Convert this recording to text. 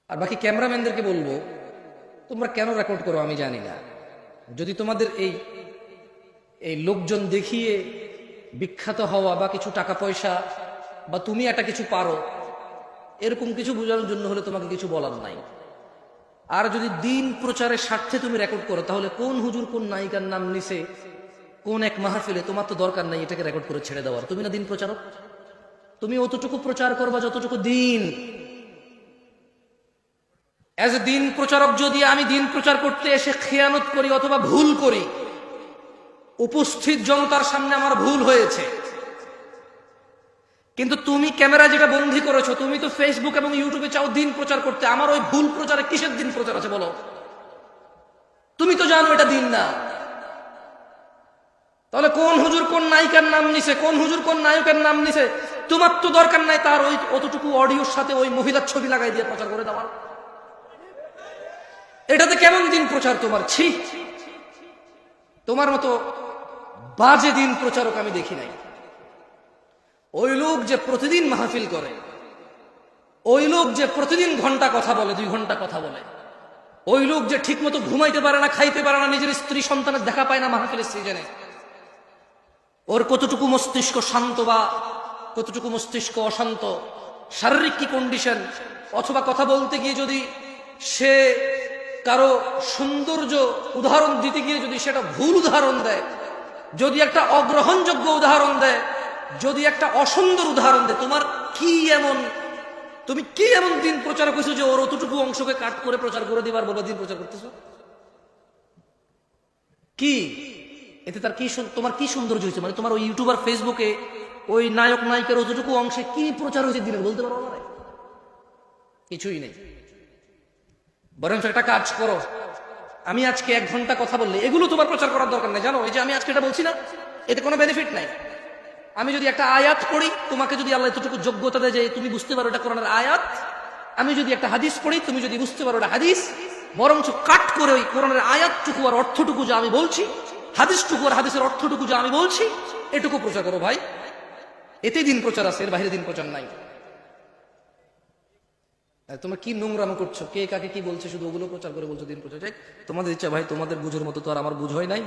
আর বাকি ক্যামেরাম্যানদেরকে বলবো, তোমরা কেন রেকর্ড করো আমি জানি না। যদি তোমাদের এই এই লোকজন দেখিয়ে বিখ্যাত হওয়া বা কিছু টাকা পয়সা বা তুমি একটা কিছু পারো এরকম কিছু বোঝানোর জন্য হলে তোমাকে কিছু বলার নাই। আর যদি দিন প্রচারের স্বার্থে তুমি রেকর্ড করো, তাহলে কোন হুজুর কোন নায়িকার নাম নিছে কোন এক মাহফিলে, তোমার তো দরকার নাই এটাকে রেকর্ড করে ছেড়ে দেওয়ার। তুমি না দিন প্রচারক, তুমি অতটুকু প্রচার করবা যতটুকু দিন। এজ এ দিন প্রচারক যদি আমি দিন প্রচার করতে এসে খেয়ানত করি অথবা ভুল করি, উপস্থিত জনতার সামনে আমার ভুল হয়েছে, কিন্তু তুমি ক্যামেরা যেটা বন্দী করেছো, তুমি তো ফেসবুক এবং ইউটিউবে চাও দিন প্রচার করতে, আমার ওই ভুল প্রচারে কিসের দিন প্রচার আছে বলো? তুমি তো জানো এটা দিন না। তাহলে কোন হুজুর কোন নায়িকার নাম নিছে, কোন হুজুর কোন নায়কের নাম নিছে, তোমার তো দরকার নাই তার ওই অতটুকু অডিওর সাথে ওই মহিলার ছবি লাগাই দিয়ে প্রচার করে দেওয়ার। এটাতে কেমন দিন প্রচার তোমার? ছি, তোমার মতো বাজে দিন প্রচারক আমি দেখি নাই। ওই লোক যে প্রতিদিন মাহফিল করে, ওই লোক যে প্রতিদিন ঘন্টা কথা বলে, 2 ঘন্টা কথা বলে, ওই লোক যে ঠিক মতো ঘুমাইতে পারে না, খাইতে পারে না, নিজের স্ত্রী সন্তানের দেখা পায় না মাহফিলের সিজনে, ওর কতটুকু মস্তিষ্ক শান্ত বা কতটুকু মস্তিষ্ক অশান্ত, শারীরিক কি কন্ডিশন, অথবা কথা বলতে গিয়ে যদি সে কারো সৌন্দর্য উদাহরণ দিতে গিয়ে যদি সেটা ভুল উদাহরণ দেয়, যদি একটা অগ্রহণযোগ্য উদাহরণ দেয়, যদি একটা অসুন্দর উদাহরণ দেয়, তোমার কি এমন, তুমি কি এমন দিন প্রচার করছো যে ওর অতটুকু অংশকে কাট করে প্রচার করে দিবার বলে দিন প্রচার করতেছো? কি এতে তার কি, তোমার কি সৌন্দর্য হয়েছে? মানে তোমার ওই ইউটিউবার ফেসবুকে ওই নায়ক নায়িকার অতটুকু অংশে কি প্রচার হয়েছে দিনের, বলতে পারো না? কিছুই নেই। বরং একটা কাজ করো, আমি আজকে 1 ঘন্টা কথা বললে এগুলো তোমার প্রচার করার দরকার নেই। জানো, এই যে আমি আজকে এটা বলছি না, এতে কোনো বেনিফিট নাই। আমি যদি একটা আয়াত পড়ি, তোমাকে যদি আল্লাহ এতটুকু যোগ্যতা দেয় যে তুমি বুঝতে পারো এটা কোরআনের আয়াত, আমি যদি একটা হাদিস পড়ি, তুমি যদি বুঝতে পারো এটা হাদিস, বরঞ্চ কাট করে ওই কোরআনের আয়াতটুকু আর অর্থটুকু যা আমি বলছি, হাদিসটুকু আর হাদিসের অর্থটুকু যা আমি বলছি, এটুকু প্রচার করো ভাই। এতেই দিন প্রচার আছে, এর বাইরে দিন প্রচার নাই। তোমরা কি নোংরাম করছো, কে কাকে কি বলছে, শুধু ওগুলো প্রচার করে বলছো দিন প্রচার। তোমাদের ইচ্ছা ভাই, তোমাদের বুঝোর মতো তো আর আমার বুঝ হয় নাই।